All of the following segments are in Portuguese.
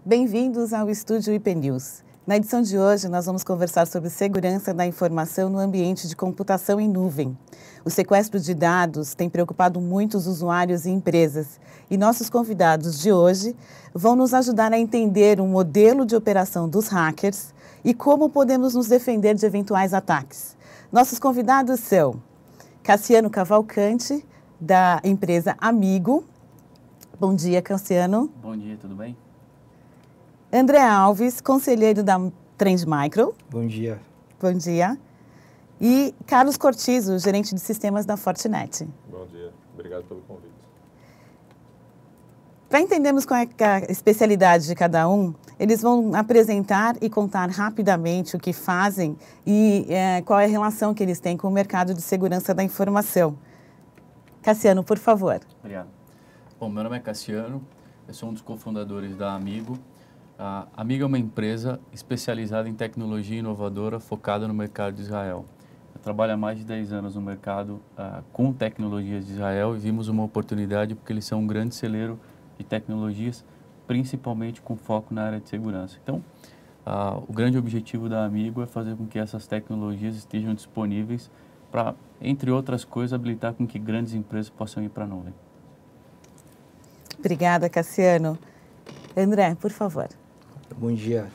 Bem-vindos ao Estúdio IP News. Na edição de hoje, nós vamos conversar sobre segurança da informação no ambiente de computação em nuvem. O sequestro de dados tem preocupado muitos usuários e empresas. E nossos convidados de hoje vão nos ajudar a entender o modelo de operação dos hackers e como podemos nos defender de eventuais ataques. Nossos convidados são Cassiano Cavalcante, da empresa Amigo. Bom dia, Cassiano. Bom dia, tudo bem? André Alves, conselheiro da Trend Micro. Bom dia. Bom dia. E Carlos Cortizo, gerente de sistemas da Fortinet. Bom dia, obrigado pelo convite. Para entendermos qual é a especialidade de cada um, eles vão apresentar e contar rapidamente o que fazem e qual é a relação que eles têm com o mercado de segurança da informação. Cassiano, por favor. Obrigado. Bom, meu nome é Cassiano, eu sou um dos cofundadores da Amigo. A Amigo é uma empresa especializada em tecnologia inovadora focada no mercado de Israel. Eu trabalho há mais de 10 anos no mercado com tecnologias de Israel e vimos uma oportunidade porque eles são um grande celeiro de tecnologias, principalmente com foco na área de segurança. Então, o grande objetivo da Amigo é fazer com que essas tecnologias estejam disponíveis para, entre outras coisas, habilitar com que grandes empresas possam ir para a nuvem. Obrigada, Cassiano. André, por favor. Bom dia.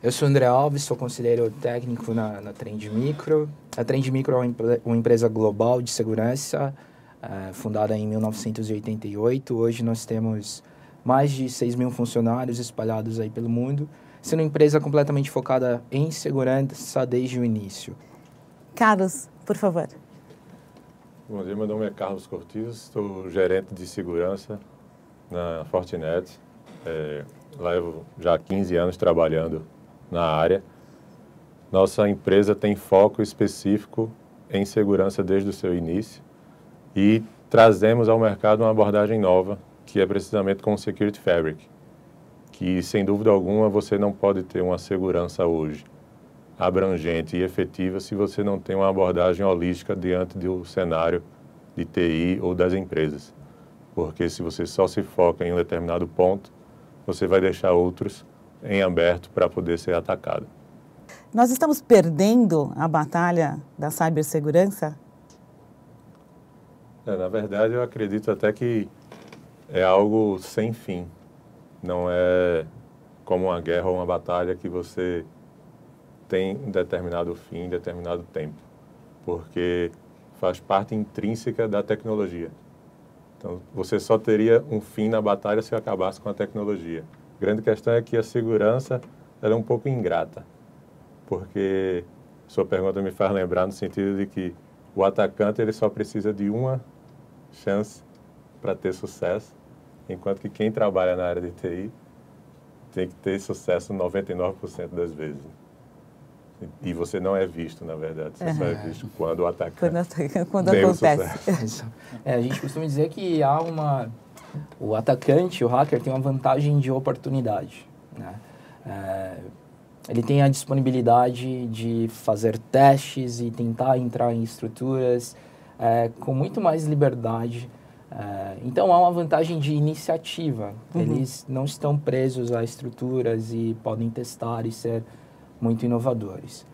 Eu sou André Alves, sou conselheiro técnico na Trend Micro. A Trend Micro é uma empresa global de segurança, fundada em 1988. Hoje nós temos mais de 6.000 funcionários espalhados aí pelo mundo, sendo uma empresa completamente focada em segurança desde o início. Carlos, por favor. Bom dia, meu nome é Carlos Cortizo, sou gerente de segurança na Fortinet. Levo já 15 anos trabalhando na área. Nossa empresa tem foco específico em segurança desde o seu início e trazemos ao mercado uma abordagem nova, que é precisamente com o Security Fabric, que sem dúvida alguma você não pode ter uma segurança hoje abrangente e efetiva se você não tem uma abordagem holística diante do cenário de TI ou das empresas. Porque se você só se foca em um determinado ponto, você vai deixar outros em aberto para poder ser atacado. Nós estamos perdendo a batalha da cibersegurança? Na verdade, eu acredito até que é algo sem fim. Não é como uma guerra ou uma batalha que você tem um determinado fim, determinado tempo. Porque faz parte intrínseca da tecnologia. Então, você só teria um fim na batalha se acabasse com a tecnologia. A grande questão é que a segurança ela é um pouco ingrata, porque sua pergunta me faz lembrar no sentido de que o atacante ele só precisa de uma chance para ter sucesso, enquanto que quem trabalha na área de TI tem que ter sucesso 99% das vezes. E você não é visto, na verdade. Você só é visto quando o atacante quando tem acontece. A gente costuma dizer que o atacante, o hacker, tem uma vantagem de oportunidade, né? Ele tem a disponibilidade de fazer testes e tentar entrar em estruturas com muito mais liberdade. Então, há uma vantagem de iniciativa. Eles não estão presos a estruturas e podem testar e ser muito inovadores.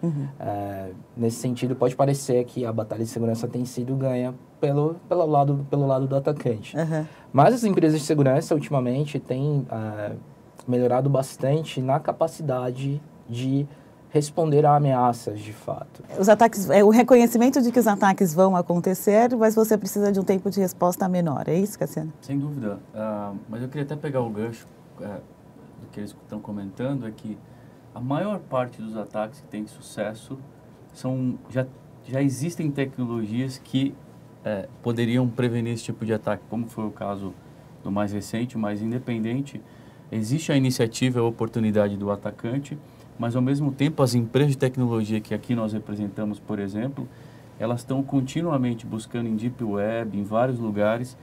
Nesse sentido, pode parecer que a batalha de segurança tem sido ganha pelo lado do atacante. Mas as empresas de segurança, ultimamente, têm melhorado bastante na capacidade de responder a ameaças, de fato. Os ataques, o reconhecimento de que os ataques vão acontecer, mas você precisa de um tempo de resposta menor. É isso, Cassiano? Sem dúvida. Mas eu queria até pegar o gancho do que eles estão comentando, é que a maior parte dos ataques que têm sucesso já existem tecnologias que poderiam prevenir esse tipo de ataque, como foi o caso do mais recente, o mais independente. Existe a iniciativa, a oportunidade do atacante, mas ao mesmo tempo as empresas de tecnologia que aqui nós representamos, por exemplo, elas estão continuamente buscando em Deep Web, em vários lugares,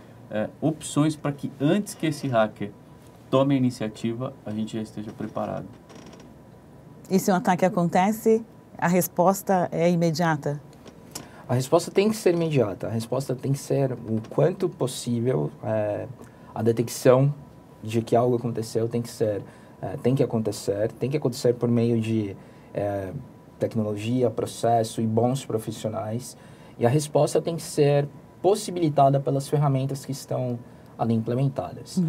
opções para que antes que esse hacker tome a iniciativa, a gente já esteja preparado. E se um ataque acontece, a resposta é imediata? A resposta tem que ser imediata. A resposta tem que ser o quanto possível. A detecção de que algo aconteceu tem que ser tem que acontecer por meio de tecnologia, processo e bons profissionais, e a resposta tem que ser possibilitada pelas ferramentas que estão ali implementadas.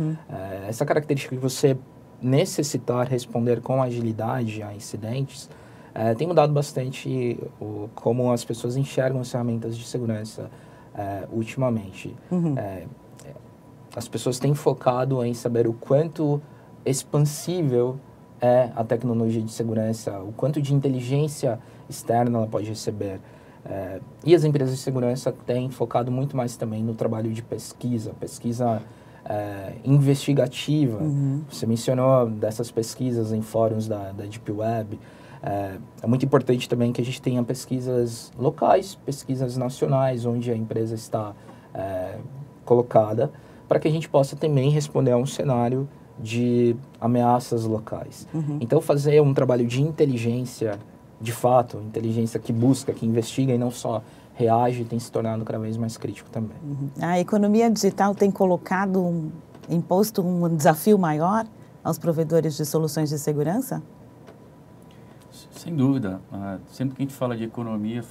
Essa característica de você necessitar responder com agilidade a incidentes tem mudado bastante como as pessoas enxergam as ferramentas de segurança ultimamente. As pessoas têm focado em saber o quanto expansível é a tecnologia de segurança, o quanto de inteligência externa ela pode receber. E as empresas de segurança têm focado muito mais também no trabalho de pesquisa investigativa. Você mencionou dessas pesquisas em fóruns da Deep Web. É muito importante também que a gente tenha pesquisas locais, pesquisas nacionais, onde a empresa está colocada, para que a gente possa também responder a um cenário de ameaças locais. Então, fazer um trabalho de inteligência, de fato, inteligência que busca, que investiga e não só reage, tem se tornado cada vez mais crítico também. A economia digital tem imposto um desafio maior aos provedores de soluções de segurança? Sem dúvida. Sempre que a gente fala de economia,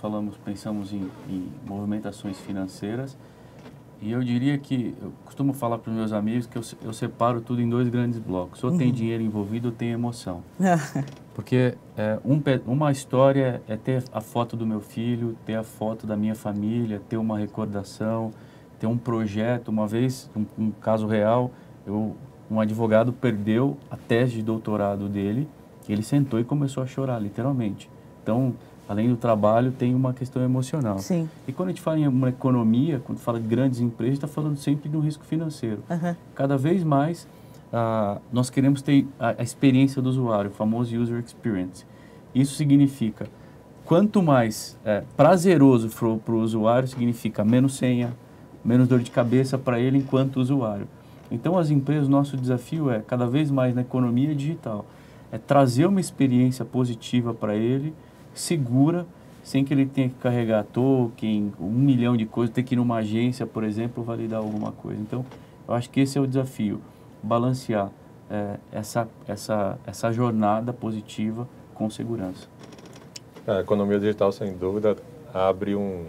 pensamos em movimentações financeiras. E eu diria que, eu costumo falar para os meus amigos que eu separo tudo em 2 grandes blocos. Ou tem dinheiro envolvido ou tem emoção. Porque uma história é ter a foto do meu filho, ter a foto da minha família, ter uma recordação, ter um projeto. Uma vez, um caso real, um advogado perdeu a tese de doutorado dele, e ele sentou e começou a chorar, literalmente. Então, além do trabalho, tem uma questão emocional. Sim. E quando a gente fala em uma economia, quando fala de grandes empresas, está falando sempre de um risco financeiro. Cada vez mais, nós queremos ter a experiência do usuário, o famoso user experience. Isso significa, quanto mais prazeroso for para o usuário, significa menos senha, menos dor de cabeça para ele enquanto usuário. Então, as empresas, nosso desafio é, cada vez mais na economia digital, trazer uma experiência positiva para ele, segura, sem que ele tenha que carregar token, 1 milhão de coisas, ter que ir numa agência, por exemplo, validar alguma coisa. Então, eu acho que esse é o desafio, balancear essa jornada positiva com segurança. A economia digital, sem dúvida, abre um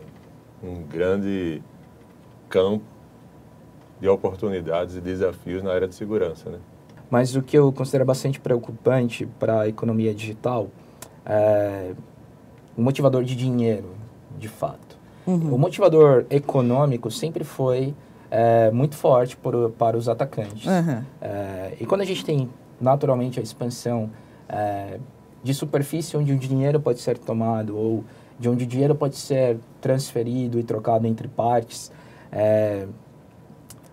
grande campo de oportunidades e desafios na área de segurança, né? Mas o que eu considero bastante preocupante para a economia digital é o motivador de dinheiro, de fato. O motivador econômico sempre foi muito forte para os atacantes. E quando a gente tem, naturalmente, a expansão de superfície onde o dinheiro pode ser tomado ou de onde o dinheiro pode ser transferido e trocado entre partes,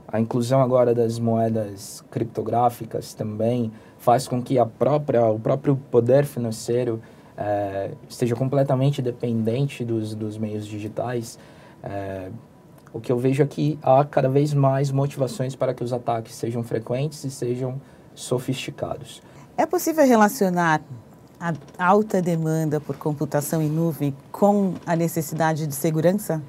a inclusão agora das moedas criptográficas também faz com que o próprio poder financeiro esteja completamente dependente dos meios digitais. O que eu vejo aqui, há cada vez mais motivações para que os ataques sejam frequentes e sejam sofisticados. É possível relacionar a alta demanda por computação em nuvem com a necessidade de segurança?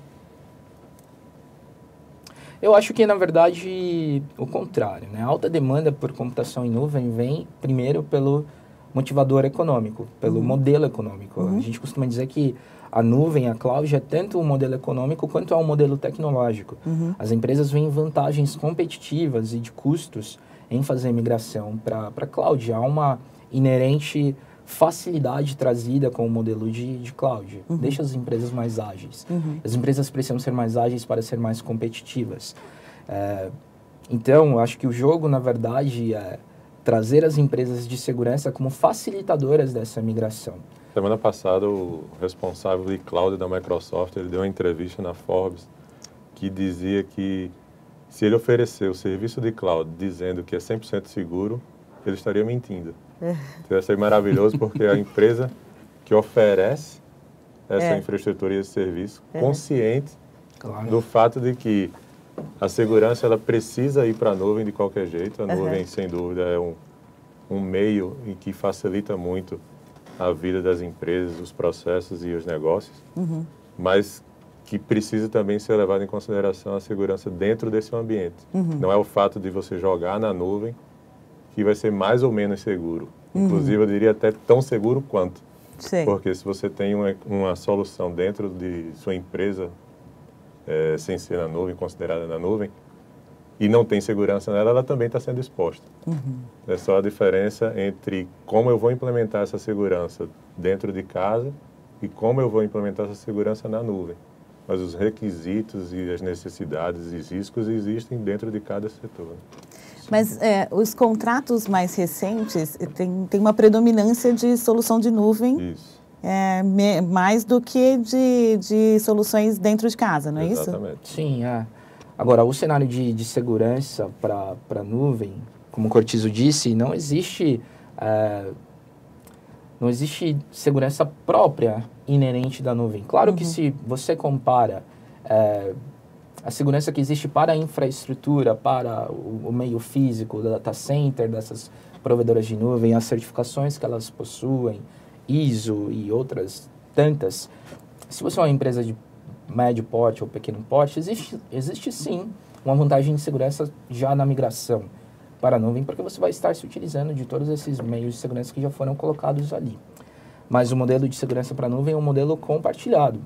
Eu acho que, na verdade, o contrário, né? A alta demanda por computação em nuvem vem, primeiro, pelo motivador econômico, pelo modelo econômico. A gente costuma dizer que a nuvem, a cloud, é tanto um modelo econômico quanto é um modelo tecnológico. As empresas veem vantagens competitivas e de custos em fazer migração para a cloud. Há uma inerente facilidade trazida com o modelo de cloud. Deixa as empresas mais ágeis. As empresas precisam ser mais ágeis para ser mais competitivas. Então, eu acho que o jogo, na verdade, é trazer as empresas de segurança como facilitadoras dessa migração. Semana passada, o responsável de cloud da Microsoft, ele deu uma entrevista na Forbes que dizia que se ele oferecer o serviço de cloud dizendo que é 100% seguro, ele estaria mentindo. Então, ia ser maravilhoso porque a empresa que oferece essa infraestrutura e esse serviço, consciente do fato de que a segurança ela precisa ir para a nuvem de qualquer jeito. A nuvem, sem dúvida, é um meio em que facilita muito a vida das empresas, os processos e os negócios, mas que precisa também ser levado em consideração a segurança dentro desse ambiente. Não é o fato de você jogar na nuvem que vai ser mais ou menos seguro. Inclusive, eu diria até tão seguro quanto. Sim. Porque se você tem uma solução dentro de sua empresa, sem ser na nuvem, considerada na nuvem, e não tem segurança nela, ela também está sendo exposta. É só a diferença entre como eu vou implementar essa segurança dentro de casa e como eu vou implementar essa segurança na nuvem. Mas os requisitos e as necessidades e riscos existem dentro de cada setor. Mas os contratos mais recentes tem uma predominância de solução de nuvem. Isso. Mais do que de soluções dentro de casa, não é isso? Exatamente. Sim, Agora, o cenário de segurança para a nuvem, como o Cortizo disse, não existe segurança própria inerente da nuvem. Claro que se você compara a segurança que existe para a infraestrutura, para o meio físico, do data center, dessas provedoras de nuvem, as certificações que elas possuem, ISO e outras tantas, se você é uma empresa de médio porte ou pequeno porte, existe sim uma vantagem de segurança já na migração para a nuvem, porque você vai estar se utilizando de todos esses meios de segurança que já foram colocados ali. Mas o modelo de segurança para a nuvem é um modelo compartilhado.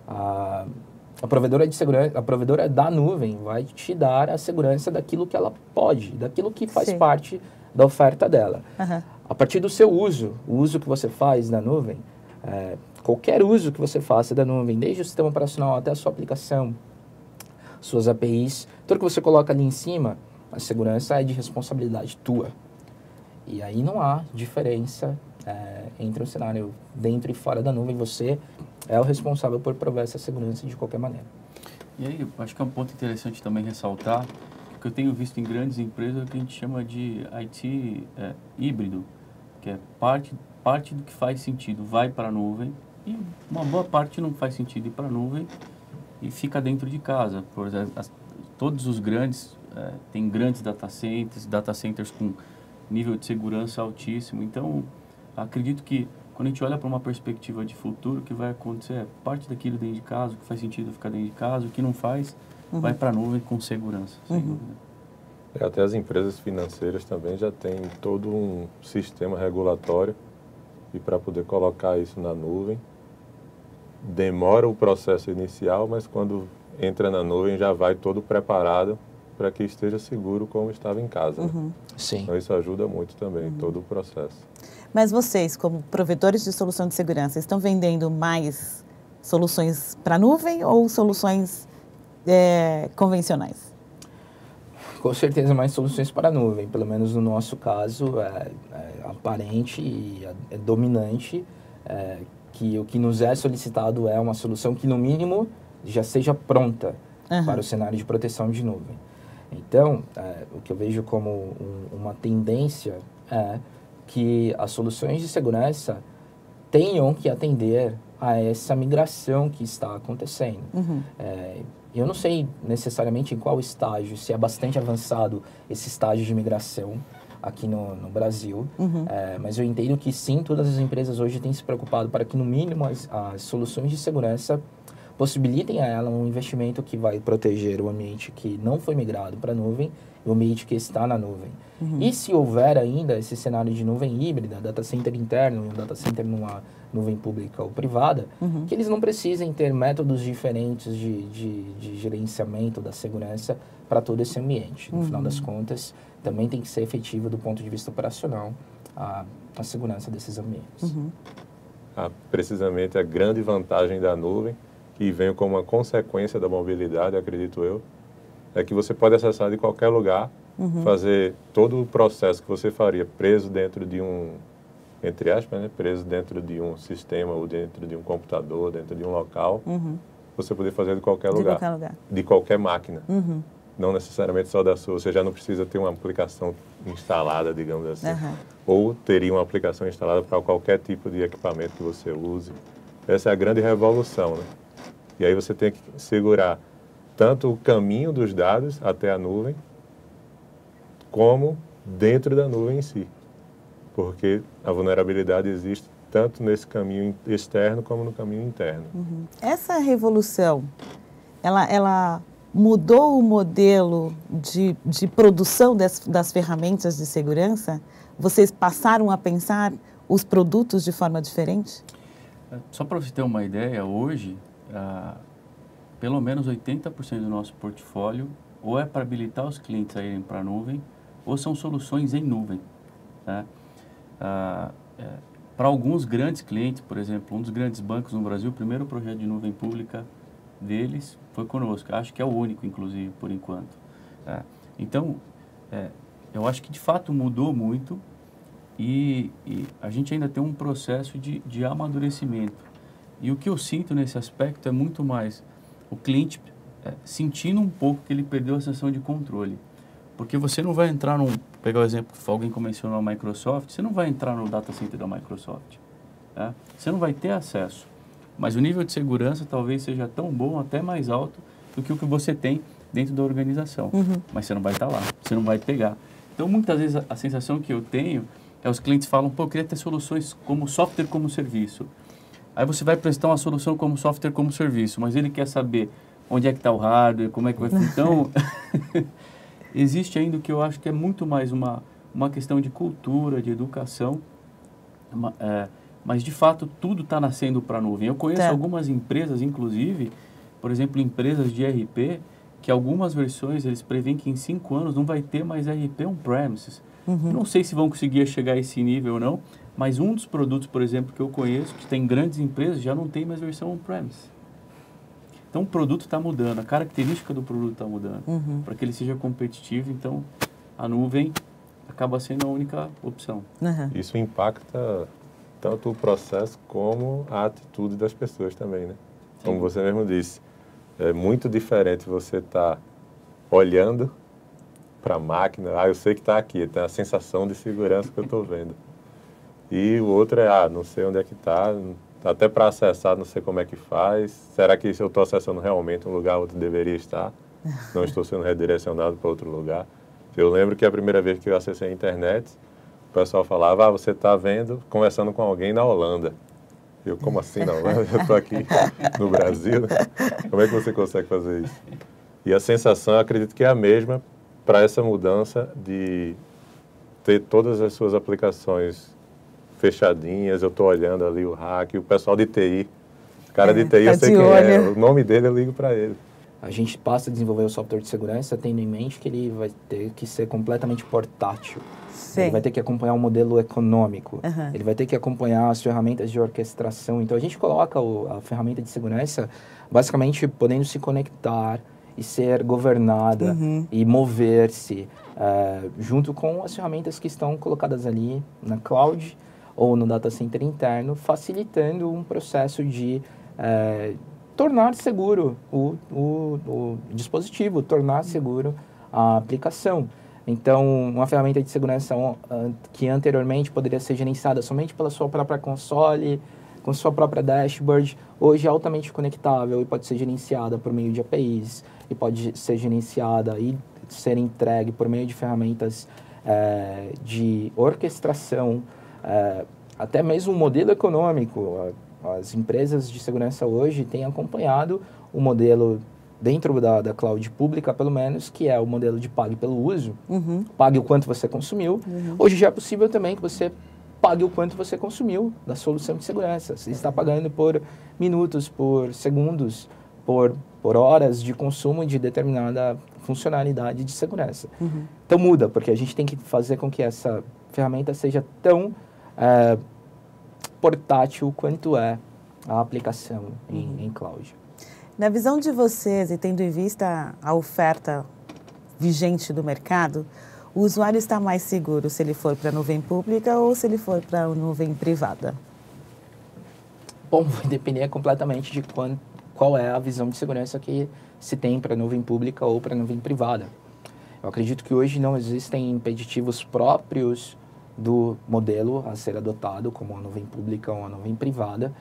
A provedora de segurança, a provedora da nuvem vai te dar a segurança daquilo que ela pode, daquilo que faz parte da oferta dela. A partir do seu uso, o uso que você faz da nuvem, qualquer uso que você faça da nuvem, desde o sistema operacional até a sua aplicação, suas APIs, tudo que você coloca ali em cima, a segurança é de responsabilidade tua. E aí não há diferença entre o cenário dentro e fora da nuvem. Você é o responsável por prover essa segurança de qualquer maneira. E aí, eu acho que é um ponto interessante também ressaltar, que eu tenho visto em grandes empresas que a gente chama de IT híbrido, que é parte do que faz sentido vai para a nuvem e uma boa parte não faz sentido ir para a nuvem e fica dentro de casa. Por exemplo, todos os grandes têm grandes data centers com nível de segurança altíssimo. Então, acredito que quando a gente olha para uma perspectiva de futuro, o que vai acontecer é parte daquilo dentro de casa, o que faz sentido ficar dentro de casa, o que não faz, vai para a nuvem com segurança, sem dúvida. Até as empresas financeiras também já têm todo um sistema regulatório e para poder colocar isso na nuvem, demora o processo inicial, mas quando entra na nuvem já vai todo preparado para que esteja seguro como estava em casa. Né? Sim. Então isso ajuda muito também, todo o processo. Mas vocês, como provedores de solução de segurança, estão vendendo mais soluções para a nuvem ou soluções convencionais? Com certeza mais soluções para a nuvem, pelo menos no nosso caso é aparente e é dominante que o que nos é solicitado é uma solução que no mínimo já seja pronta para o cenário de proteção de nuvem. Então, o que eu vejo como uma tendência é que as soluções de segurança tenham que atender a essa migração que está acontecendo. Eu não sei necessariamente em qual estágio, se é bastante avançado esse estágio de migração aqui no Brasil, mas eu entendo que sim, todas as empresas hoje têm se preocupado para que no mínimo as soluções de segurança possibilitem a ela um investimento que vai proteger o ambiente que não foi migrado para a nuvem e o ambiente que está na nuvem. E se houver ainda esse cenário de nuvem híbrida, data center interno e um data center numa nuvem pública ou privada, que eles não precisem ter métodos diferentes de gerenciamento da segurança para todo esse ambiente. No final das contas, também tem que ser efetivo do ponto de vista operacional a segurança desses ambientes. Precisamente a grande vantagem da nuvem, que vem como uma consequência da mobilidade, acredito eu, é que você pode acessar de qualquer lugar, fazer todo o processo que você faria preso dentro de entre aspas, né, preso dentro de um sistema ou dentro de um computador, dentro de um local, você poder fazer de qualquer lugar, de qualquer máquina. Não necessariamente só da sua, você já não precisa ter uma aplicação instalada, digamos assim, ou teria uma aplicação instalada para qualquer tipo de equipamento que você use. Essa é a grande revolução, né? E aí você tem que segurar tanto o caminho dos dados até a nuvem, como dentro da nuvem em si. Porque a vulnerabilidade existe tanto nesse caminho externo como no caminho interno. Essa revolução, ela mudou o modelo de produção das ferramentas de segurança? Vocês passaram a pensar os produtos de forma diferente? Só para você ter uma ideia, hoje, pelo menos 80% do nosso portfólio ou é para habilitar os clientes a irem para a nuvem, ou são soluções em nuvem. Tá? Para alguns grandes clientes, por exemplo, um dos grandes bancos no Brasil, o primeiro projeto de nuvem pública deles foi conosco. Acho que é o único, inclusive, por enquanto. Tá? Então, eu acho que de fato mudou muito e a gente ainda tem um processo de amadurecimento. E o que eu sinto nesse aspecto é muito mais o cliente sentindo um pouco que ele perdeu a sensação de controle. Porque você não vai entrar pegar o exemplo que alguém mencionou a Microsoft, você não vai entrar no data center da Microsoft. Tá? Você não vai ter acesso. Mas o nível de segurança talvez seja tão bom, até mais alto, do que o que você tem dentro da organização. Mas você não vai estar lá, você não vai pegar. Então, muitas vezes, a sensação que eu tenho os clientes falam, pô, eu queria ter soluções como software como serviço. Aí você vai prestar uma solução como software como serviço, mas ele quer saber onde é que está o hardware, como é que vai funcionar. Então, existe ainda o que eu acho que é muito mais uma questão de cultura, de educação, mas de fato tudo está nascendo para a nuvem. Eu conheço algumas empresas, inclusive, por exemplo, empresas de ERP, que algumas versões eles preveem que em 5 anos não vai ter mais ERP on-premises. Não sei se vão conseguir chegar a esse nível ou não, mas um dos produtos, por exemplo, que eu conheço, que tem grandes empresas, já não tem mais versão on-premise. Então, o produto está mudando, a característica do produto está mudando, para que ele seja competitivo. Então, a nuvem acaba sendo a única opção. Isso impacta tanto o processo como a atitude das pessoas também, né? Sim. Como você mesmo disse, é muito diferente você estar olhando para a máquina, eu sei que está aqui, tem a sensação de segurança que eu estou vendo. E o outro é, não sei onde é que está, até para acessar, não sei como é que faz. Será que se eu estou acessando realmente um lugar onde deveria estar? Não estou sendo redirecionado para outro lugar? Eu lembro que a primeira vez que eu acessei a internet, o pessoal falava, você está conversando com alguém na Holanda. Eu, como assim na Holanda? Eu estou aqui no Brasil. Como é que você consegue fazer isso? E a sensação, eu acredito que é a mesma para essa mudança de ter todas as suas aplicações fechadinhas. Eu estou olhando ali o hack, o pessoal de TI. O cara de TI, eu sei quem é. O nome dele, eu ligo para ele. A gente passa a desenvolver o software de segurança tendo em mente que ele vai ter que ser completamente portátil. Sim. Ele vai ter que acompanhar um modelo econômico. Ele vai ter que acompanhar as ferramentas de orquestração. Então, a gente coloca a ferramenta de segurança basicamente podendo se conectar e ser governada e mover-se junto com as ferramentas que estão colocadas ali na cloud ou no data center interno, facilitando um processo de tornar seguro o dispositivo, tornar seguro a aplicação. Então, uma ferramenta de segurança que anteriormente poderia ser gerenciada somente pela sua própria console, com sua própria dashboard, hoje é altamente conectável e pode ser gerenciada por meio de APIs, e pode ser gerenciada e ser entregue por meio de ferramentas de orquestração, até mesmo o modelo econômico. As empresas de segurança hoje têm acompanhado o modelo dentro da cloud pública, pelo menos, que é o modelo de pague pelo uso, pague o quanto você consumiu. Hoje já é possível também que você pague o quanto você consumiu da solução de segurança. Você está pagando por minutos, por segundos, por horas de consumo de determinada funcionalidade de segurança. Então muda, porque a gente tem que fazer com que essa ferramenta seja tão portátil quanto é a aplicação em cloud. Na visão de vocês, e tendo em vista a oferta vigente do mercado, o usuário está mais seguro se ele for para a nuvem pública ou se ele for para a nuvem privada? Bom, vai depender completamente de qual é a visão de segurança que se tem para a nuvem pública ou para a nuvem privada. Eu acredito que hoje não existem impeditivos próprios do modelo a ser adotado, como a nuvem pública ou a nuvem privada,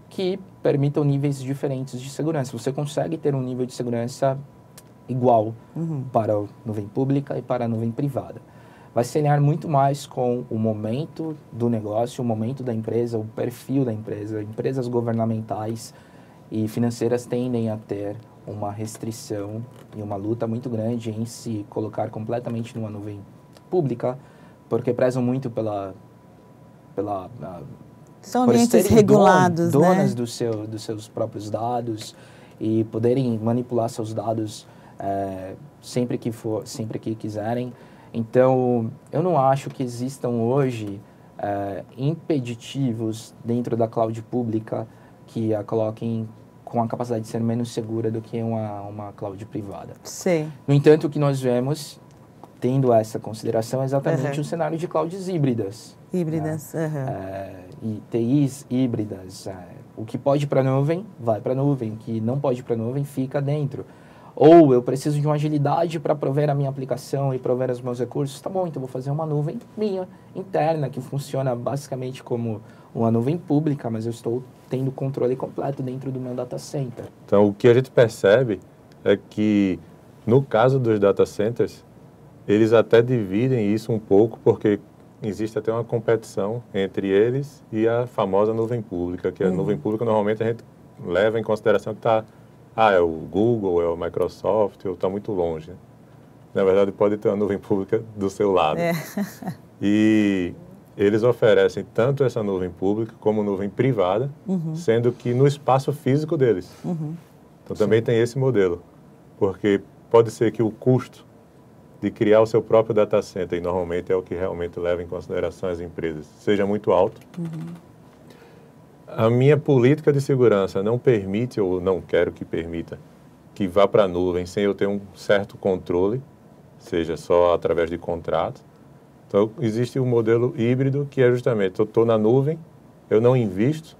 que permitam níveis diferentes de segurança. Você consegue ter um nível de segurança igual para a nuvem pública e para a nuvem privada. Vai se alinhar muito mais com o momento do negócio, o momento da empresa, o perfil da empresa. Empresas governamentais e financeiras tendem a ter uma restrição e uma luta muito grande em se colocar completamente numa nuvem pública, porque prezam muito São por ambientes serem regulados, donas né? dos seus próprios dados e poderem manipular seus dados sempre que quiserem. Então, eu não acho que existam hoje impeditivos dentro da cloud pública que a coloquem com a capacidade de ser menos segura do que uma cloud privada. Sim. No entanto, o que nós vemos, tendo essa consideração, é exatamente Uhum. o cenário de clouds híbridas. Híbridas. E TIs híbridas. O que pode ir para a nuvem, vai para a nuvem. O que não pode ir para a nuvem, fica dentro. Ou eu preciso de uma agilidade para prover a minha aplicação e prover os meus recursos. Tá bom, então vou fazer uma nuvem minha, interna, que funciona basicamente como uma nuvem pública, mas eu estou tendo controle completo dentro do meu data center. Então, o que a gente percebe é que, no caso dos data centers, eles até dividem isso um pouco, porque existe até uma competição entre eles e a famosa nuvem pública, que a nuvem pública normalmente a gente leva em consideração que está, é o Google, é o Microsoft, ou está muito longe. Na verdade, pode ter uma nuvem pública do seu lado. E eles oferecem tanto essa nuvem pública como nuvem privada, sendo que no espaço físico deles. Então, também tem esse modelo, porque pode ser que o custo de criar o seu próprio data center, e normalmente é o que realmente leva em consideração as empresas, seja muito alto. A minha política de segurança não permite, ou não quero que permita, que vá para a nuvem sem eu ter um certo controle, seja só através de contrato. Então, existe um modelo híbrido que é justamente, eu estou na nuvem, eu não invisto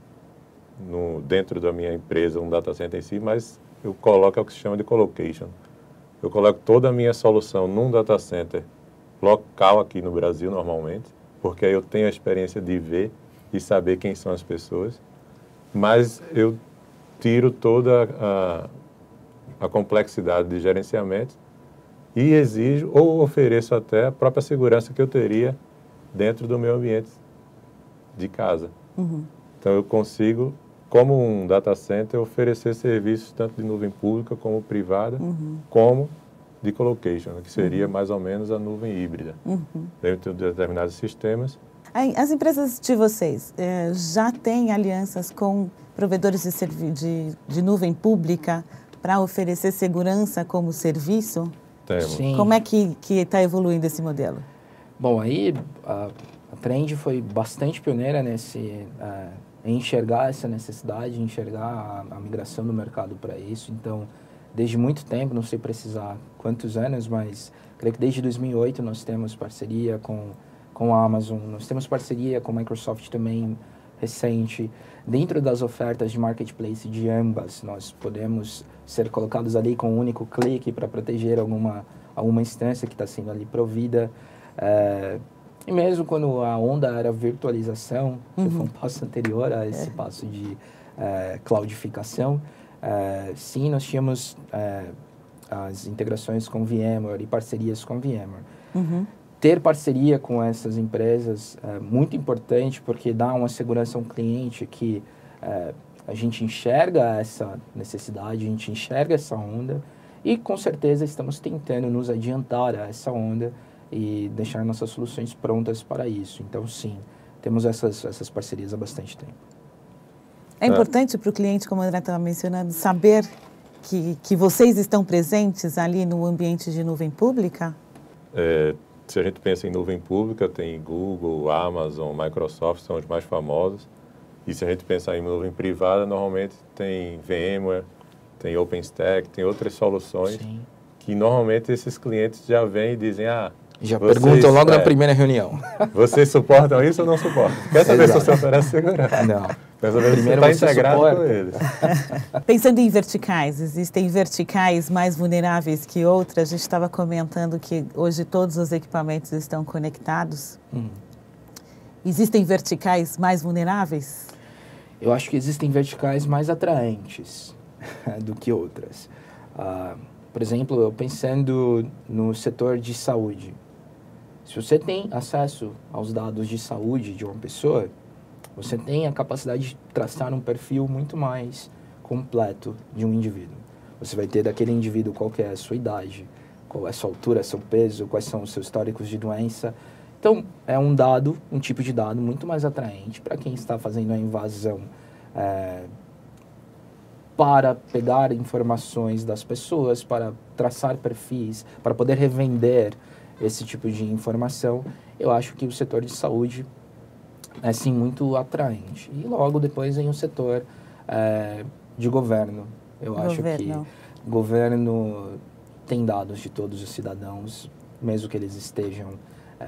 dentro da minha empresa, um data center em si, mas eu coloco o que se chama de colocation. Eu coloco toda a minha solução num data center local aqui no Brasil, normalmente, porque aí eu tenho a experiência de ver e saber quem são as pessoas, mas eu tiro toda a complexidade de gerenciamento e exijo ou ofereço até a própria segurança que eu teria dentro do meu ambiente de casa. Então, eu consigo, como um data center, oferecer serviços tanto de nuvem pública como privada, como de colocation, que seria mais ou menos a nuvem híbrida, dentro de determinados sistemas. As empresas de vocês já têm alianças com provedores de nuvem pública para oferecer segurança como serviço? Temos. Sim. Como é que está evoluindo esse modelo? Bom, aí a Trend foi bastante pioneira em enxergar essa necessidade, enxergar a migração do mercado para isso. Então, desde muito tempo, não sei precisar quantos anos, mas creio que desde 2008 nós temos parceria com a Amazon, nós temos parceria com a Microsoft também recente. Dentro das ofertas de marketplace de ambas, nós podemos ser colocados ali com um único clique para proteger alguma instância que está sendo ali provida. E mesmo quando a onda era virtualização, que foi um passo anterior a esse passo de cloudificação, sim, nós tínhamos as integrações com VMware e parcerias com VMware. Ter parceria com essas empresas é muito importante porque dá uma segurança ao cliente que a gente enxerga essa necessidade, a gente enxerga essa onda e com certeza estamos tentando nos adiantar a essa onda e deixar nossas soluções prontas para isso. Então, sim, temos essas parcerias há bastante tempo. É importante para o cliente, como o André estava mencionando, saber que vocês estão presentes ali no ambiente de nuvem pública? Se a gente pensa em nuvem pública, tem Google, Amazon, Microsoft, são os mais famosos. E se a gente pensar em nuvem privada, normalmente tem VMware, tem OpenStack, tem outras soluções. Sim. Que normalmente esses clientes já vêm e dizem, já perguntam logo na primeira reunião. Vocês suportam isso ou não suportam? Quer saber se você oferece segurança? Não. Quer saber se você está integrado com eles. Pensando em verticais, existem verticais mais vulneráveis que outras? A gente estava comentando que hoje todos os equipamentos estão conectados. Existem verticais mais vulneráveis? Eu acho que existem verticais mais atraentes do que outras. Por exemplo, eu pensando no setor de saúde. Se você tem acesso aos dados de saúde de uma pessoa, você tem a capacidade de traçar um perfil muito mais completo de um indivíduo. Você vai ter daquele indivíduo qual que é a sua idade, qual é a sua altura, seu peso, quais são os seus históricos de doença. Então, é um tipo de dado muito mais atraente para quem está fazendo a invasão para pegar informações das pessoas, para traçar perfis, para poder revender esse tipo de informação. Eu acho que o setor de saúde é, sim, muito atraente. E logo depois vem o setor de governo. Eu acho que o governo tem dados de todos os cidadãos, mesmo que eles estejam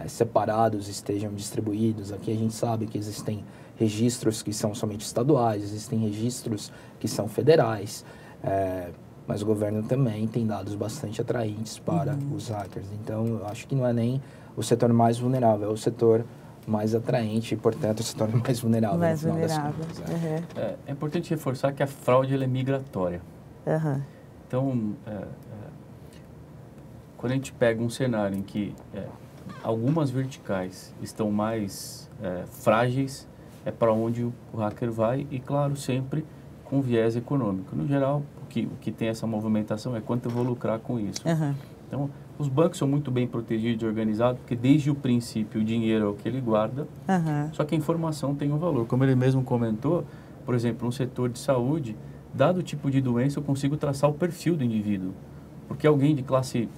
separados, estejam distribuídos. Aqui a gente sabe que existem registros que são somente estaduais, existem registros que são federais, mas o governo também tem dados bastante atraentes para os hackers. Então, eu acho que não é nem o setor mais vulnerável, é o setor mais atraente e, portanto, o setor mais vulnerável. Mais no final vulnerável. das contas, É importante reforçar que a fraude ela é migratória. Então, quando a gente pega um cenário em que algumas verticais estão mais frágeis, é para onde o hacker vai e, claro, sempre com viés econômico. No geral, o que tem essa movimentação é quanto eu vou lucrar com isso. Então, os bancos são muito bem protegidos e organizados, porque desde o princípio o dinheiro é o que ele guarda, só que a informação tem um valor. Como ele mesmo comentou, por exemplo, no setor de saúde, dado o tipo de doença, eu consigo traçar o perfil do indivíduo. Porque alguém de classe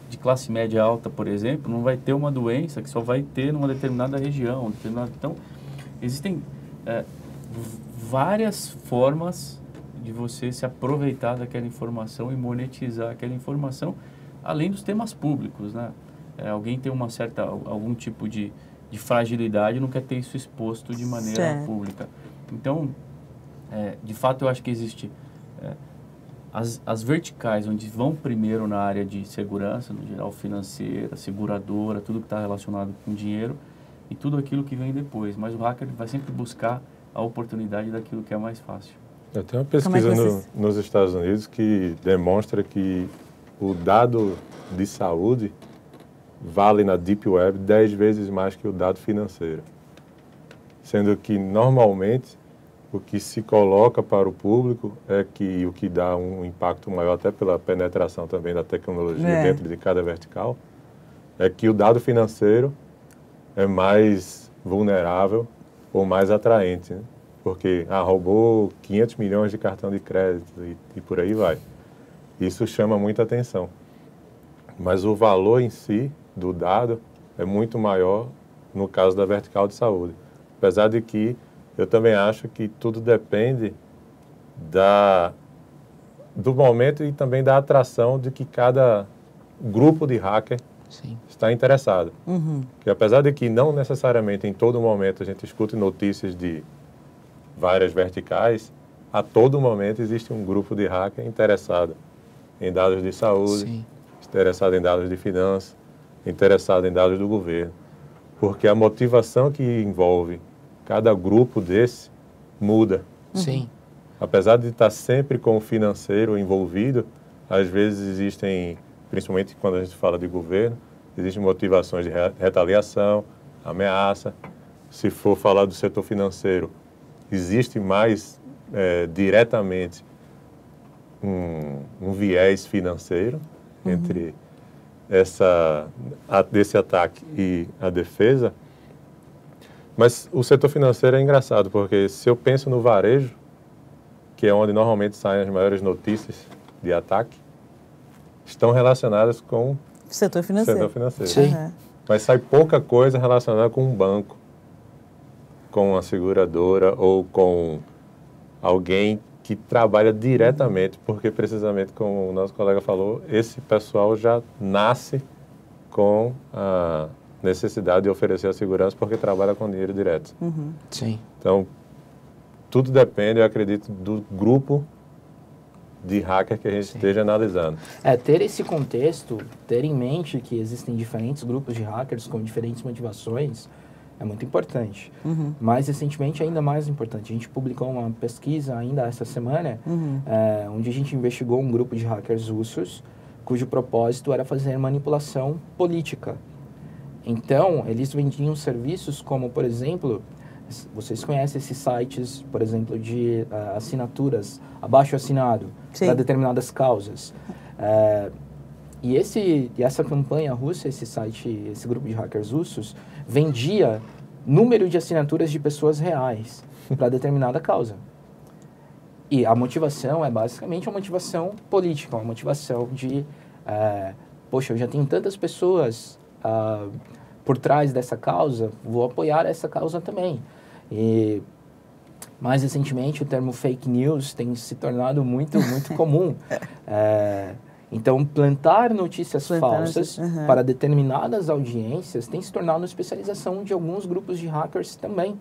média alta, por exemplo, não vai ter uma doença que só vai ter numa determinada região. Então, existem várias formas de você se aproveitar daquela informação e monetizar aquela informação, além dos temas públicos, né? Alguém tem algum tipo de fragilidade e não quer ter isso exposto de maneira pública. Então, de fato, eu acho que existe as verticais, onde vão primeiro na área de segurança, no geral financeira, seguradora, tudo que está relacionado com dinheiro e tudo aquilo que vem depois. Mas o hacker vai sempre buscar a oportunidade daquilo que é mais fácil. Eu tenho uma pesquisa nos Estados Unidos que demonstra que o dado de saúde vale na Deep Web 10 vezes mais que o dado financeiro. Sendo que, normalmente, o que se coloca para o público é que o que dá um impacto maior, até pela penetração também da tecnologia dentro de cada vertical, é que o dado financeiro é mais vulnerável ou mais atraente, né? Porque roubou 500 milhões de cartão de crédito e por aí vai. Isso chama muita atenção. Mas o valor em si do dado é muito maior no caso da vertical de saúde. Apesar de que eu também acho que tudo depende do momento e também da atração de que cada grupo de hacker está interessado. Porque apesar de que não necessariamente em todo momento a gente escuta notícias de várias verticais, a todo momento existe um grupo de hacker interessado em dados de saúde, interessado em dados de finanças, interessado em dados do governo. Porque a motivação que envolve cada grupo desse muda. Apesar de estar sempre com o financeiro envolvido, às vezes existem, principalmente quando a gente fala de governo, existem motivações de retaliação, ameaça. Se for falar do setor financeiro, existe mais diretamente um viés financeiro entre desse ataque e a defesa. Mas o setor financeiro é engraçado, porque se eu penso no varejo, que é onde normalmente saem as maiores notícias de ataque, estão relacionadas com o setor financeiro. Mas sai pouca coisa relacionada com um banco, com uma seguradora ou com alguém que trabalha diretamente, porque precisamente como o nosso colega falou, esse pessoal já nasce com a necessidade de oferecer a segurança porque trabalha com dinheiro direto. Então, tudo depende, eu acredito, do grupo de hacker que a gente esteja analisando. Ter esse contexto, ter em mente que existem diferentes grupos de hackers com diferentes motivações, é muito importante. Mais recentemente, ainda mais importante. A gente publicou uma pesquisa ainda essa semana, onde a gente investigou um grupo de hackers russos, cujo propósito era fazer manipulação política. Então, eles vendiam serviços como, por exemplo, Vocês conhecem esses sites, por exemplo, de assinaturas, abaixo assinado, para determinadas causas. E essa campanha russa, esse grupo de hackers russos, vendia número de assinaturas de pessoas reais para determinada causa. E a motivação é basicamente uma motivação política, uma motivação de, poxa, eu já tenho tantas pessoas por trás dessa causa, vou apoiar essa causa também. E mais recentemente o termo fake news tem se tornado muito comum. Então, plantar notícias falsas para determinadas audiências tem se tornado uma especialização de alguns grupos de hackers também,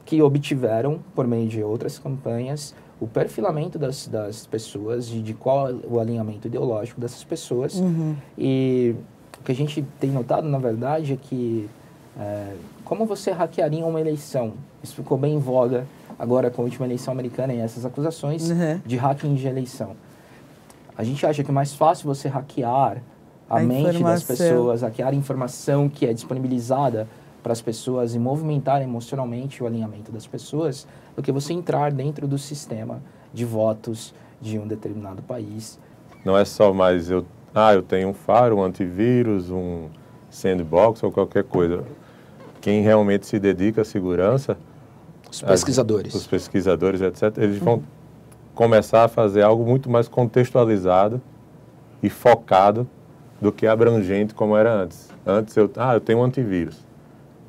que obtiveram, por meio de outras campanhas, o perfilamento das pessoas, de qual o alinhamento ideológico dessas pessoas. E o que a gente tem notado, na verdade, é que como você hackearia uma eleição? Isso ficou bem em voga agora com a última eleição americana e essas acusações de hacking de eleição. A gente acha que é mais fácil você hackear a mente das pessoas, hackear a informação que é disponibilizada para as pessoas e movimentar emocionalmente o alinhamento das pessoas, do que você entrar dentro do sistema de votos de um determinado país. Não é só mais eu tenho um faro, um antivírus, um sandbox ou qualquer coisa. Quem realmente se dedica à segurança... Os pesquisadores. Os pesquisadores, etc., eles vão começar a fazer algo muito mais contextualizado e focado do que abrangente como era antes. Antes eu tenho um antivírus.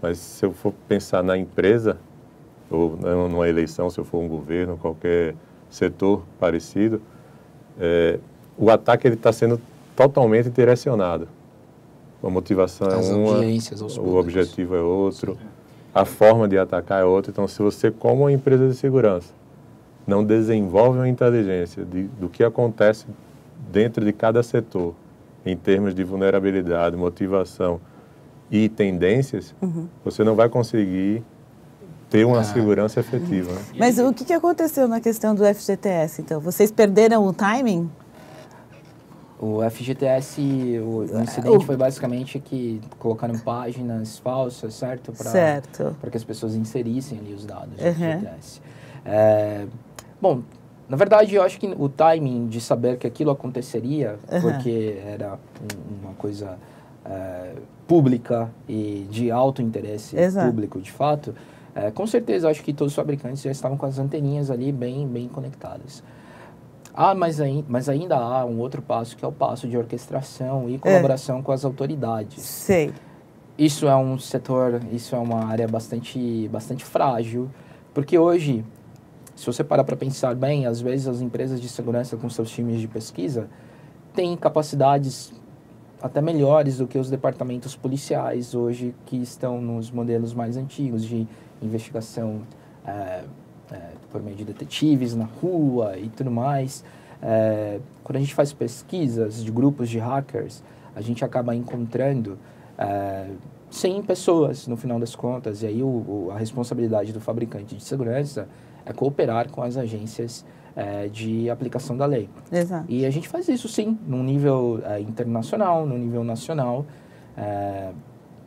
Mas se eu for pensar na empresa, ou numa eleição, se eu for um governo, qualquer setor parecido, o ataque está sendo totalmente direcionado. A motivação é uma, o objetivo é outro, a forma de atacar é outra. Então, se você, como uma empresa de segurança, não desenvolve uma inteligência do que acontece dentro de cada setor, em termos de vulnerabilidade, motivação e tendências, você não vai conseguir ter uma segurança efetiva. Né? Mas o que aconteceu na questão do FGTS, então? Vocês perderam o timing? O FGTS, o incidente foi basicamente que colocaram páginas falsas, certo? Para que as pessoas inserissem ali os dados do FGTS. Bom, na verdade, eu acho que o timing de saber que aquilo aconteceria, porque era uma coisa pública e de alto interesse público, de fato, com certeza, eu acho que todos os fabricantes já estavam com as anteninhas ali bem conectadas. Mas ainda há um outro passo, que é o passo de orquestração e colaboração com as autoridades. Sei. Isso é um setor, isso é uma área bastante frágil, porque hoje, se você parar para pensar bem, às vezes as empresas de segurança com seus times de pesquisa têm capacidades até melhores do que os departamentos policiais hoje, que estão nos modelos mais antigos de investigação por meio de detetives na rua e tudo mais. Quando a gente faz pesquisas de grupos de hackers, a gente acaba encontrando 100 pessoas, no final das contas, e aí a responsabilidade do fabricante de segurança é cooperar com as agências de aplicação da lei. Exato. E a gente faz isso, sim, num nível internacional, no nível nacional,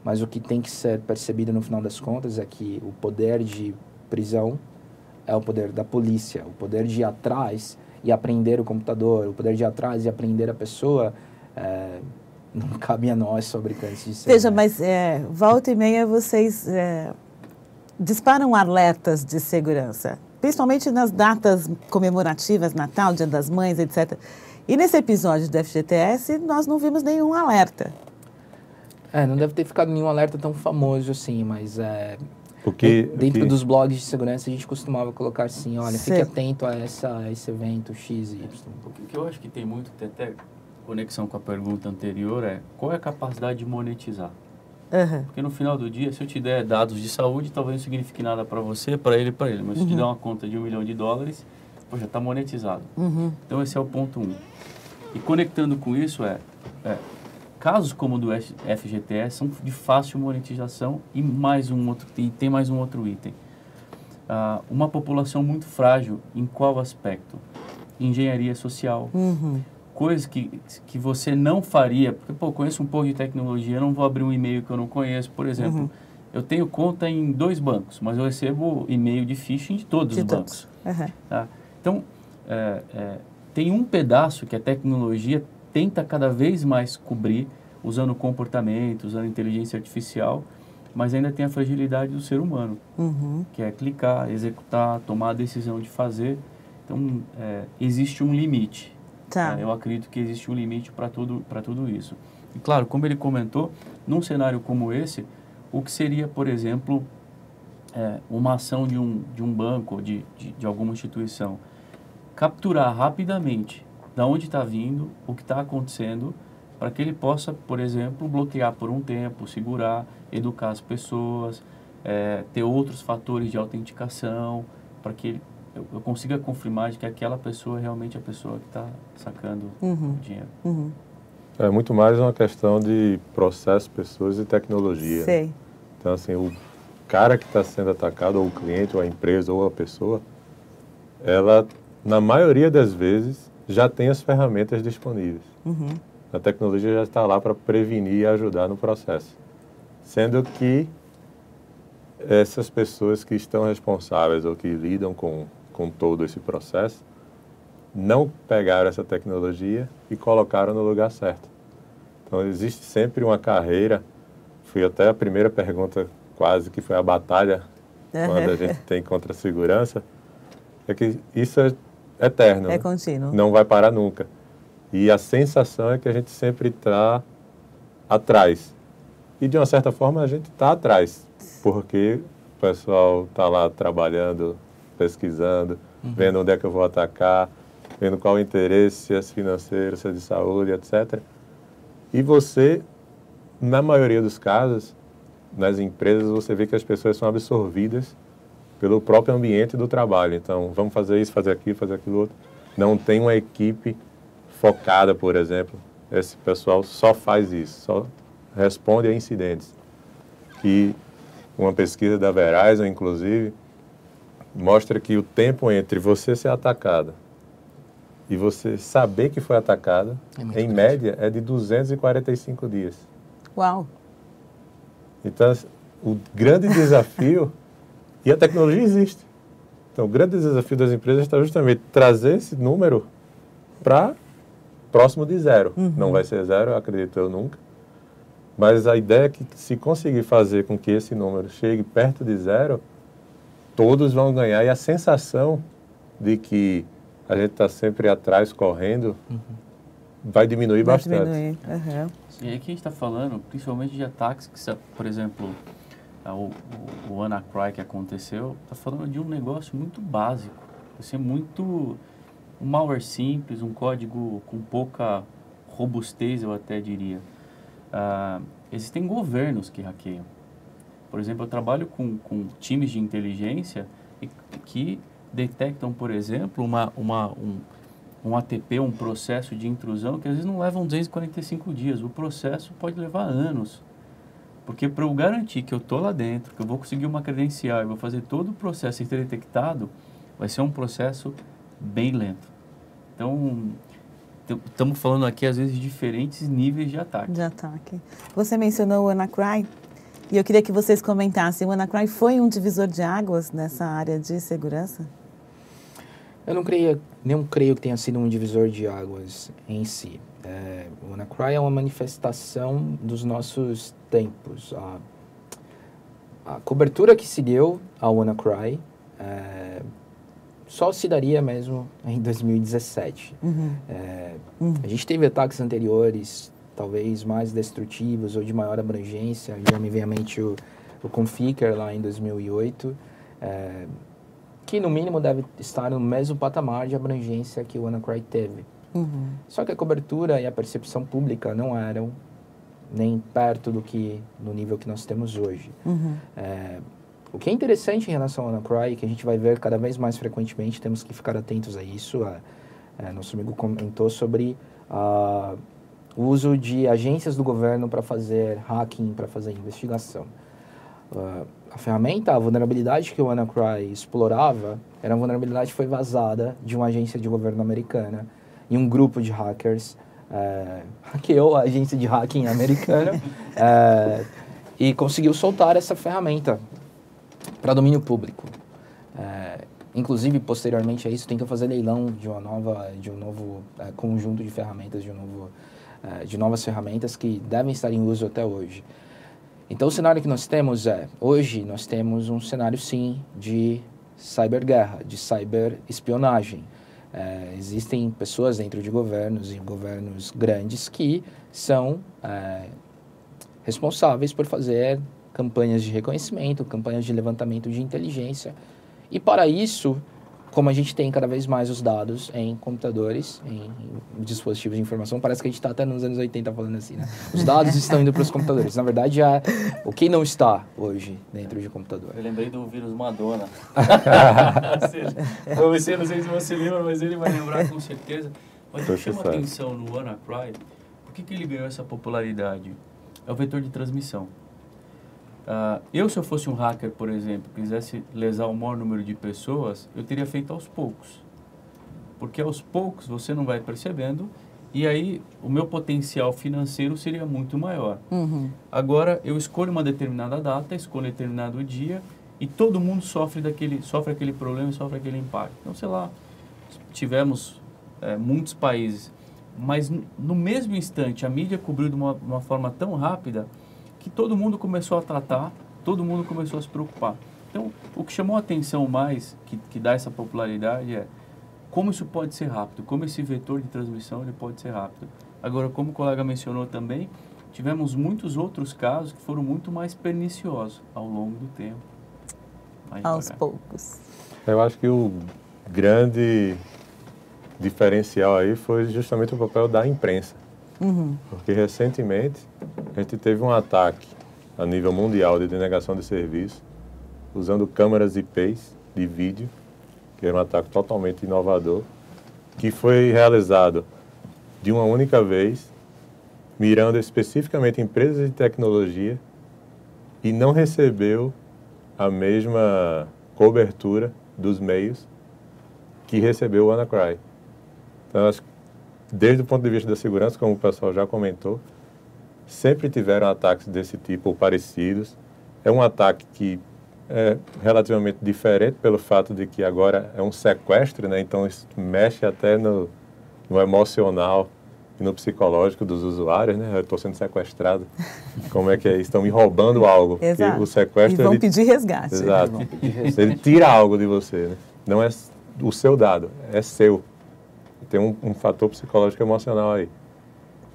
mas o que tem que ser percebido, no final das contas, é que o poder de prisão é o poder da polícia, o poder de ir atrás e apreender o computador, o poder de ir atrás e aprender a pessoa, não cabe a nós, fabricantes de segurança. Veja, mas volta e meia vocês disparam alertas de segurança, principalmente nas datas comemorativas, Natal, Dia das Mães, etc. E nesse episódio do FGTS, nós não vimos nenhum alerta. Não deve ter ficado nenhum alerta tão famoso assim, mas dentro dos blogs de segurança a gente costumava colocar assim, olha, fique atento a esse evento X e Y. O que eu acho que tem muito, tem até conexão com a pergunta anterior, qual é a capacidade de monetizar? Porque no final do dia, se eu te der dados de saúde, talvez não signifique nada para você, para ele. Mas se eu te der uma conta de $1 milhão, já está monetizado. Então esse é o ponto 1. E conectando com isso casos como o do FGTS são de fácil monetização e tem mais um outro item. Uma população muito frágil, em qual aspecto? Engenharia social. Coisas que você não faria, porque, conheço um pouco de tecnologia, eu não vou abrir um e-mail que eu não conheço. Por exemplo, eu tenho conta em 2 bancos, mas eu recebo e-mail de phishing de todos os bancos. Tá? Então, tem um pedaço que a tecnologia tenta cada vez mais cobrir, usando comportamento, usando inteligência artificial, mas ainda tem a fragilidade do ser humano, que é clicar, executar, tomar a decisão de fazer. Então, existe um limite. Tá. Eu acredito que existe um limite para tudo isso. E, claro, como ele comentou, num cenário como esse, o que seria, por exemplo, uma ação de um banco ou de alguma instituição, capturar rapidamente da onde está vindo, o que está acontecendo, para que ele possa, por exemplo, bloquear por um tempo, segurar, educar as pessoas, ter outros fatores de autenticação, para que eu consiga confirmar de que aquela pessoa é realmente a pessoa que está sacando o dinheiro. É muito mais uma questão de processo, pessoas e tecnologia. Sei. Então, assim, o cara que está sendo atacado, ou o cliente, ou a empresa, ou a pessoa, ela, na maioria das vezes, já tem as ferramentas disponíveis. A tecnologia já está lá para prevenir e ajudar no processo. Sendo que essas pessoas que estão responsáveis ou que lidam com todo esse processo, não pegaram essa tecnologia e colocaram no lugar certo. Então, existe sempre uma carreira. Foi até a primeira pergunta, quase, que foi a batalha, quando a gente tem contra a segurança, é que isso é eterno. É contínuo. Não vai parar nunca. E a sensação é que a gente sempre está atrás. E, de uma certa forma, a gente está atrás, porque o pessoal está lá trabalhando, pesquisando, vendo onde é que eu vou atacar, vendo qual o interesse, se é financeiro, se é de saúde, etc. E você, na maioria dos casos, nas empresas, você vê que as pessoas são absorvidas pelo próprio ambiente do trabalho. Então, vamos fazer isso, fazer aquilo, fazer aquilo outro. Não tem uma equipe focada, por exemplo. Esse pessoal só faz isso, só responde a incidentes. Que uma pesquisa da Verizon, inclusive, mostra que o tempo entre você ser atacado e você saber que foi atacado, em média, é de 245 dias. Uau! Então, o grande desafio... E a tecnologia existe. Então, o grande desafio das empresas está justamente trazer esse número para próximo de zero. Não vai ser zero, acredito eu, nunca. Mas a ideia é que, se conseguir fazer com que esse número chegue perto de zero, todos vão ganhar. E a sensação de que a gente está sempre atrás, correndo, vai diminuir bastante. Diminuir. E aí que a gente está falando, principalmente de ataques que, por exemplo, o WannaCry que aconteceu, está falando de um negócio muito básico. Assim, um malware simples, um código com pouca robustez, eu até diria. Existem governos que hackeiam. Por exemplo, eu trabalho com times de inteligência que detectam, por exemplo, um ATP, um processo de intrusão que às vezes não levam 245 dias. O processo pode levar anos. Porque para eu garantir que eu estou lá dentro, que eu vou conseguir uma credencial e vou fazer todo o processo e ser detectado, vai ser um processo bem lento. Então, estamos falando aqui, às vezes, de diferentes níveis de ataque. Você mencionou o WannaCry e eu queria que vocês comentassem. O WannaCry foi um divisor de águas nessa área de segurança? Eu não creio que tenha sido um divisor de águas em si. O WannaCry é uma manifestação dos nossos tempos. A cobertura que se deu ao WannaCry só se daria mesmo em 2017. A gente teve ataques anteriores, talvez mais destrutivos ou de maior abrangência. Já me vem à mente o Conficker lá em 2008, que no mínimo deve estar no mesmo patamar de abrangência que o WannaCry teve. Só que a cobertura e a percepção pública não eram nem perto do nível que nós temos hoje. O que é interessante em relação ao WannaCry, que a gente vai ver cada vez mais frequentemente, temos que ficar atentos a isso. Nosso amigo comentou sobre o uso de agências do governo para fazer hacking, para fazer investigação. A ferramenta, a vulnerabilidade que o WannaCry explorava, era uma vulnerabilidade que foi vazada de uma agência de governo americana, e um grupo de hackers hackeou a agência de hacking americana e conseguiu soltar essa ferramenta para domínio público. Inclusive, posteriormente a isso, tentou fazer leilão de um novo conjunto de ferramentas, de novas ferramentas que devem estar em uso até hoje. Então, o cenário que nós temos hoje nós temos um cenário, sim, de cyberguerra, de cyberespionagem. Existem pessoas dentro de governos e governos grandes que são responsáveis por fazer campanhas de reconhecimento, campanhas de levantamento de inteligência. E para isso, como a gente tem cada vez mais os dados em computadores, em dispositivos de informação, parece que a gente está até nos anos 80 falando assim, né? Os dados estão indo para os computadores. Na verdade, o que não está hoje dentro de computador? Eu lembrei do vírus Madonna. Não sei se você lembra, mas ele vai lembrar com certeza. Mas o que chama atenção no WannaCry, por que ele ganhou essa popularidade? É o vetor de transmissão. Se eu fosse um hacker, por exemplo, quisesse lesar o maior número de pessoas, eu teria feito aos poucos. Porque aos poucos você não vai percebendo e aí o meu potencial financeiro seria muito maior. Uhum. Agora, eu escolho uma determinada data, escolho um determinado dia e todo mundo sofre aquele problema e sofre aquele impacto. Então, sei lá, tivemos muitos países, mas no mesmo instante a mídia cobriu de uma forma tão rápida que todo mundo começou a tratar, todo mundo começou a se preocupar. Então, o que chamou a atenção mais, que dá essa popularidade, é como isso pode ser rápido, como esse vetor de transmissão ele pode ser rápido. Agora, como o colega mencionou também, tivemos muitos outros casos que foram muito mais perniciosos ao longo do tempo. Aos poucos. Eu acho que o grande diferencial aí foi justamente o papel da imprensa. Uhum. Porque recentemente a gente teve um ataque a nível mundial de denegação de serviço usando câmeras IPs de vídeo, que era um ataque totalmente inovador, que foi realizado de uma única vez, mirando especificamente empresas de tecnologia e não recebeu a mesma cobertura dos meios que recebeu o WannaCry. Então, acho que desde o ponto de vista da segurança, como o pessoal já comentou, sempre tiveram ataques desse tipo ou parecidos. É um ataque que é relativamente diferente pelo fato de que agora é um sequestro, né? Então isso mexe até no emocional e no psicológico dos usuários, né? Eu estou sendo sequestrado. Como é que é? Estão me roubando algo. Exato. O sequestro, e vão pedir resgate. Exato. Ele tira algo de você, né? Não é o seu dado, é seu. Tem um fator psicológico e emocional aí.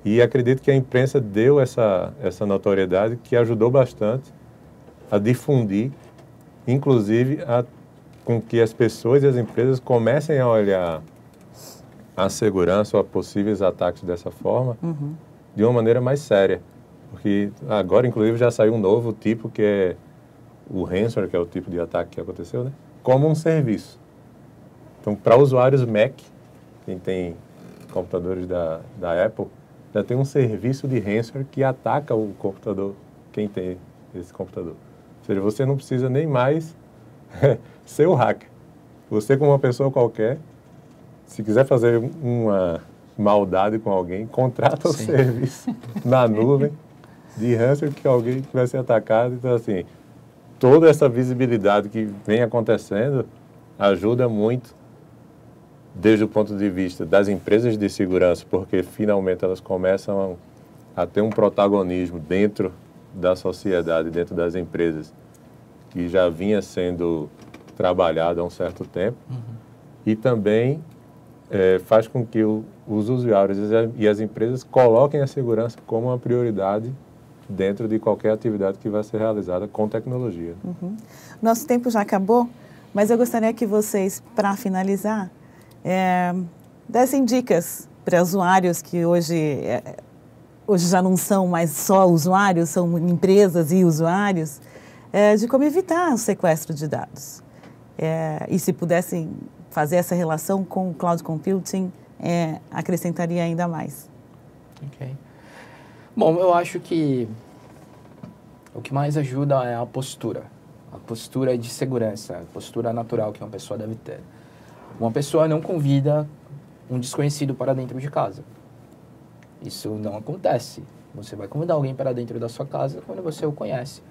E acredito que a imprensa deu essa notoriedade que ajudou bastante a difundir, inclusive com que as pessoas e as empresas comecem a olhar a segurança ou a possíveis ataques dessa forma de uma maneira mais séria. Porque agora, inclusive, já saiu um novo tipo que é o ransomware, que é o tipo de ataque que aconteceu, né? Como um serviço. Então, para usuários Mac, quem tem computadores da Apple, já tem um serviço de ransomware que ataca o computador, quem tem esse computador. Ou seja, você não precisa nem mais ser o hacker. Você, como uma pessoa qualquer, se quiser fazer uma maldade com alguém, contrata o serviço na nuvem de ransomware que alguém vai ser atacado. Então, assim, toda essa visibilidade que vem acontecendo ajuda muito desde o ponto de vista das empresas de segurança, porque finalmente elas começam a ter um protagonismo dentro da sociedade, dentro das empresas, que já vinha sendo trabalhado há um certo tempo, e também faz com que os usuários e as empresas coloquem a segurança como uma prioridade dentro de qualquer atividade que vai ser realizada com tecnologia. Nosso tempo já acabou, mas eu gostaria que vocês, para finalizar, dessem dicas para usuários que hoje já não são mais só usuários, são empresas e usuários, de como evitar o sequestro de dados. E se pudessem fazer essa relação com o cloud computing, acrescentaria ainda mais. Ok. Bom, eu acho que o que mais ajuda é a postura de segurança, a postura natural que uma pessoa deve ter. Uma pessoa não convida um desconhecido para dentro de casa. Isso não acontece. Você vai convidar alguém para dentro da sua casa quando você o conhece,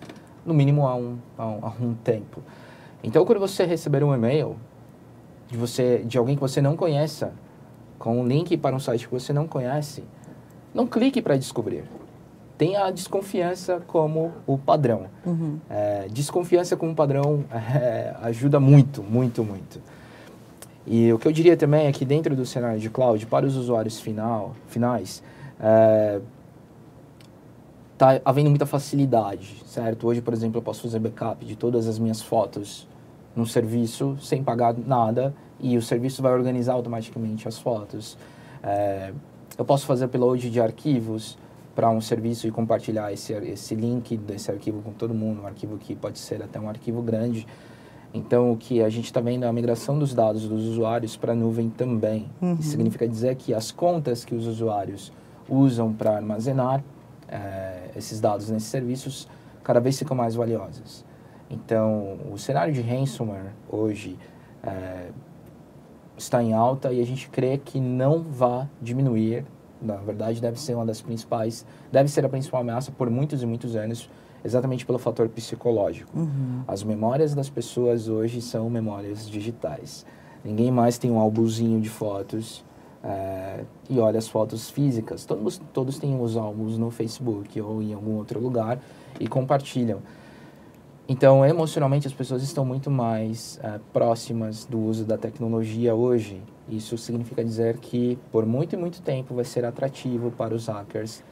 no mínimo há um tempo. Então, quando você receber um e-mail de alguém que você não conheça, com um link para um site que você não conhece, não clique para descobrir. Tenha a desconfiança como o padrão. Desconfiança como padrão ajuda muito, muito, muito. E o que eu diria também é que dentro do cenário de cloud, para os usuários finais, está havendo muita facilidade, certo? Hoje, por exemplo, eu posso fazer backup de todas as minhas fotos num serviço sem pagar nada e o serviço vai organizar automaticamente as fotos. Eu posso fazer upload de arquivos para um serviço e compartilhar esse link desse arquivo com todo mundo, um arquivo que pode ser até um arquivo grande. Então, o que a gente está vendo é a migração dos dados dos usuários para a nuvem também. Isso significa dizer que as contas que os usuários usam para armazenar esses dados nesses serviços cada vez ficam mais valiosas. Então, o cenário de ransomware hoje está em alta e a gente crê que não vai diminuir. Na verdade, deve ser a principal ameaça por muitos e muitos anos, exatamente pelo fator psicológico. As memórias das pessoas hoje são memórias digitais. Ninguém mais tem um álbumzinho de fotos e olha as fotos físicas. Todos têm os álbuns no Facebook ou em algum outro lugar e compartilham. Então, emocionalmente, as pessoas estão muito mais próximas do uso da tecnologia hoje. Isso significa dizer que, por muito e muito tempo, vai ser atrativo para os hackers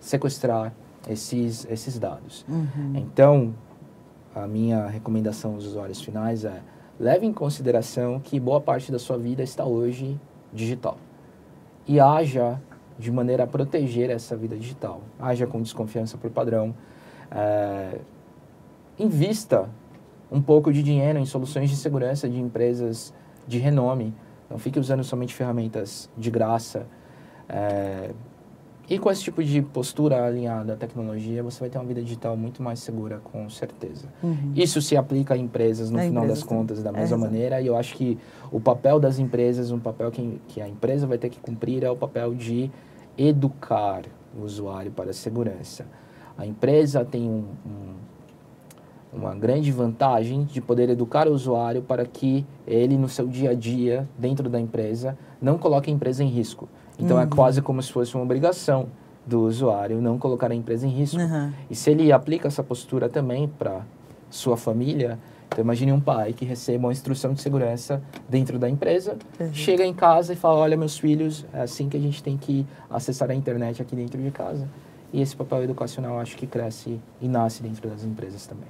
sequestrar esses dados. Então, a minha recomendação aos usuários finais é: leve em consideração que boa parte da sua vida está hoje digital. E haja de maneira a proteger essa vida digital. Haja com desconfiança por padrão. Invista um pouco de dinheiro em soluções de segurança de empresas de renome. Não fique usando somente ferramentas de graça. E com esse tipo de postura alinhada à tecnologia, você vai ter uma vida digital muito mais segura, com certeza. Isso se aplica a empresas, no final das contas, da mesma maneira. E eu acho que o papel das empresas, um papel que a empresa vai ter que cumprir, é o papel de educar o usuário para a segurança. A empresa tem uma grande vantagem de poder educar o usuário para que ele, no seu dia a dia, dentro da empresa, não coloque a empresa em risco. Então, é quase como se fosse uma obrigação do usuário não colocar a empresa em risco. E se ele aplica essa postura também para sua família, então imagine um pai que receba uma instrução de segurança dentro da empresa, chega em casa e fala: olha, meus filhos, é assim que a gente tem que acessar a internet aqui dentro de casa. E esse papel educacional, acho que cresce e nasce dentro das empresas também.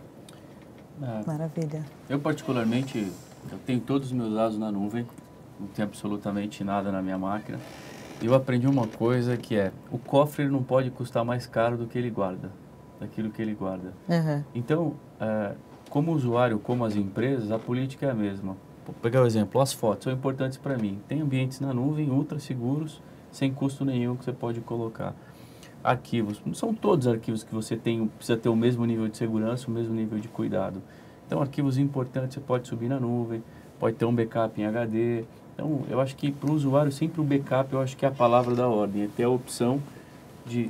Maravilha. Eu, particularmente, eu tenho todos os meus dados na nuvem, não tenho absolutamente nada na minha máquina. Eu aprendi uma coisa que é: o cofre não pode custar mais caro do que ele guarda, daquilo que ele guarda. Então, como usuário, como as empresas, a política é a mesma. Vou pegar o exemplo: as fotos são importantes para mim. Tem ambientes na nuvem ultra seguros, sem custo nenhum, que você pode colocar. Arquivos, não são todos arquivos que você precisa ter o mesmo nível de segurança, o mesmo nível de cuidado. Então, arquivos importantes você pode subir na nuvem, pode ter um backup em HD. Então, eu acho que para o usuário, sempre o backup, eu acho que é a palavra da ordem. É ter a opção de,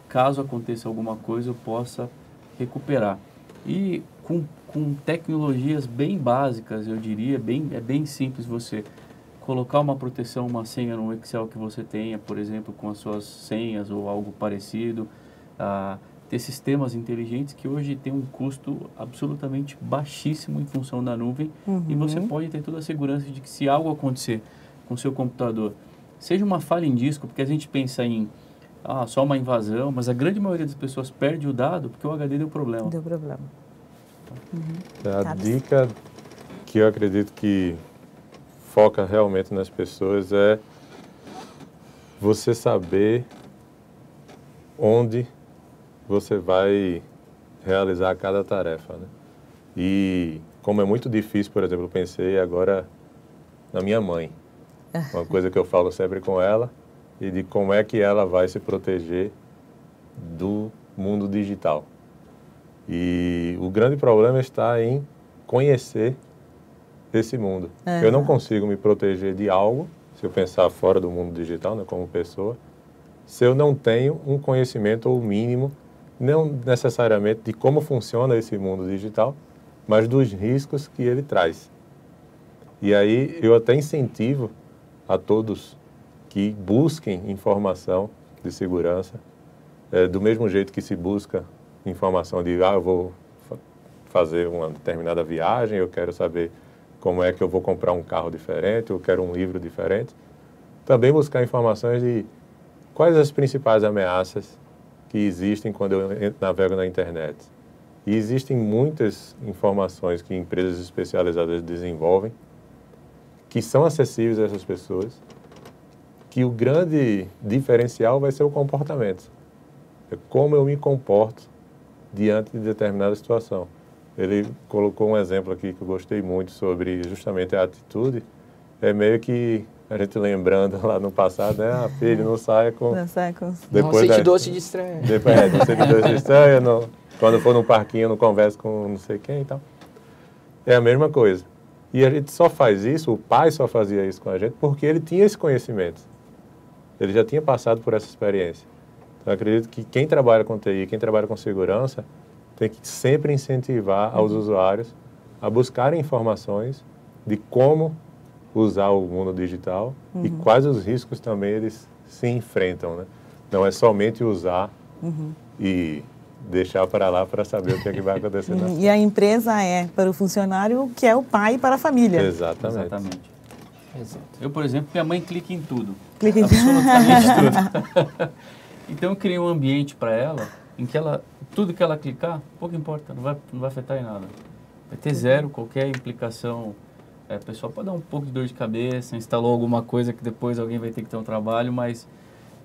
caso aconteça alguma coisa, eu possa recuperar. E com tecnologias bem básicas, eu diria, é bem simples você colocar uma proteção, uma senha no Excel que você tenha, por exemplo, com as suas senhas ou algo parecido. Ter sistemas inteligentes que hoje tem um custo absolutamente baixíssimo em função da nuvem. E você pode ter toda a segurança de que, se algo acontecer com o seu computador, seja uma falha em disco, porque a gente pensa em só uma invasão, mas a grande maioria das pessoas perde o dado porque o HD deu problema. Deu problema. A dica que eu acredito que foca realmente nas pessoas é você saber onde você vai realizar cada tarefa, né? E como é muito difícil, por exemplo, eu pensei agora na minha mãe. Uma coisa que eu falo sempre com ela, e de como é que ela vai se proteger do mundo digital. E o grande problema está em conhecer esse mundo. Eu não consigo me proteger de algo, se eu pensar fora do mundo digital, né, como pessoa, se eu não tenho um conhecimento ou mínimo, não necessariamente de como funciona esse mundo digital, mas dos riscos que ele traz. E aí eu até incentivo a todos que busquem informação de segurança, do mesmo jeito que se busca informação de, eu vou fazer uma determinada viagem, eu quero saber como é que eu vou comprar um carro diferente, eu quero um livro diferente. Também buscar informações de quais as principais ameaças que existem quando eu navego na internet. E existem muitas informações que empresas especializadas desenvolvem, que são acessíveis a essas pessoas, que o grande diferencial vai ser o comportamento. É como eu me comporto diante de determinada situação. Ele colocou um exemplo aqui que eu gostei muito sobre justamente a atitude. É meio que a gente lembrando lá no passado, né? Filho, não saia com... Não saia com... Não aceite doce de estranho. Não aceite doce de estranho. Não, quando for no parquinho, não converse com não sei quem e tal. É a mesma coisa. E a gente só faz isso, o pai só fazia isso com a gente, porque ele tinha esse conhecimento. Ele já tinha passado por essa experiência. Então, eu acredito que quem trabalha com TI, quem trabalha com segurança, tem que sempre incentivar aos usuários a buscarem informações de como usar o mundo digital e quais os riscos também eles se enfrentam, né? Não é somente usar e deixar para lá para saber o que é que vai acontecer. E a empresa é para o funcionário o que é o pai para a família. Exatamente. Exatamente. Eu, por exemplo, minha mãe clica em tudo. Clica em absolutamente tudo. Então eu criei um ambiente para ela em que tudo que ela clicar, pouco importa, não vai afetar em nada. Vai ter zero qualquer implicação. O pessoal pode dar um pouco de dor de cabeça, instalou alguma coisa que depois alguém vai ter que ter um trabalho, mas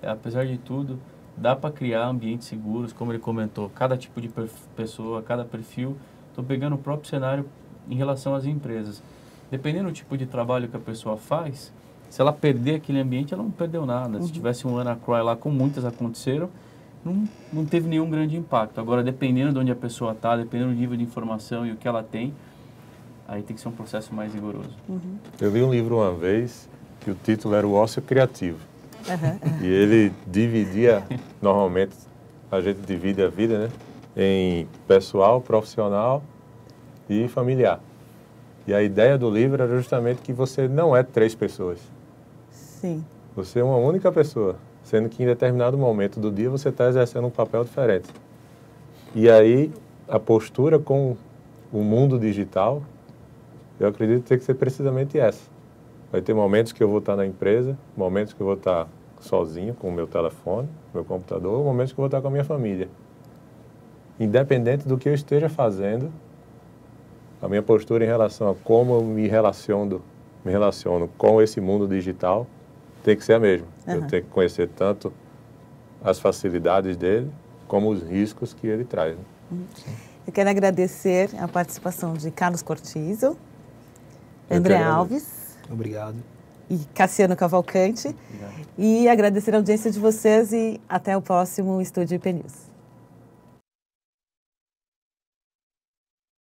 apesar de tudo, dá para criar ambientes seguros, como ele comentou, cada tipo de pessoa, cada perfil. Estou pegando o próprio cenário em relação às empresas. Dependendo do tipo de trabalho que a pessoa faz, se ela perder aquele ambiente, ela não perdeu nada. Se tivesse um WannaCry lá, como muitas aconteceram, não teve nenhum grande impacto. Agora, dependendo de onde a pessoa está, dependendo do nível de informação e o que ela tem, aí tem que ser um processo mais rigoroso. Eu li um livro uma vez que o título era O Ócio Criativo. E ele dividia, normalmente, a gente divide a vida, né, em pessoal, profissional e familiar. E a ideia do livro era justamente que você não é 3 pessoas. Sim. Você é uma única pessoa, sendo que em determinado momento do dia você está exercendo um papel diferente. E aí, a postura com o mundo digital, eu acredito que tem que ser precisamente essa. Vai ter momentos que eu vou estar na empresa, momentos que eu vou estar sozinho com o meu telefone, meu computador, momentos que eu vou estar com a minha família. Independente do que eu esteja fazendo, a minha postura em relação a como eu me relaciono com esse mundo digital tem que ser a mesma. Eu tenho que conhecer tanto as facilidades dele como os riscos que ele traz. Né? Eu quero agradecer a participação de Carlos Cortizo, André Alves. Obrigado. E Cassiano Cavalcante. Obrigado. E agradecer a audiência de vocês e até o próximo Estúdio IP News.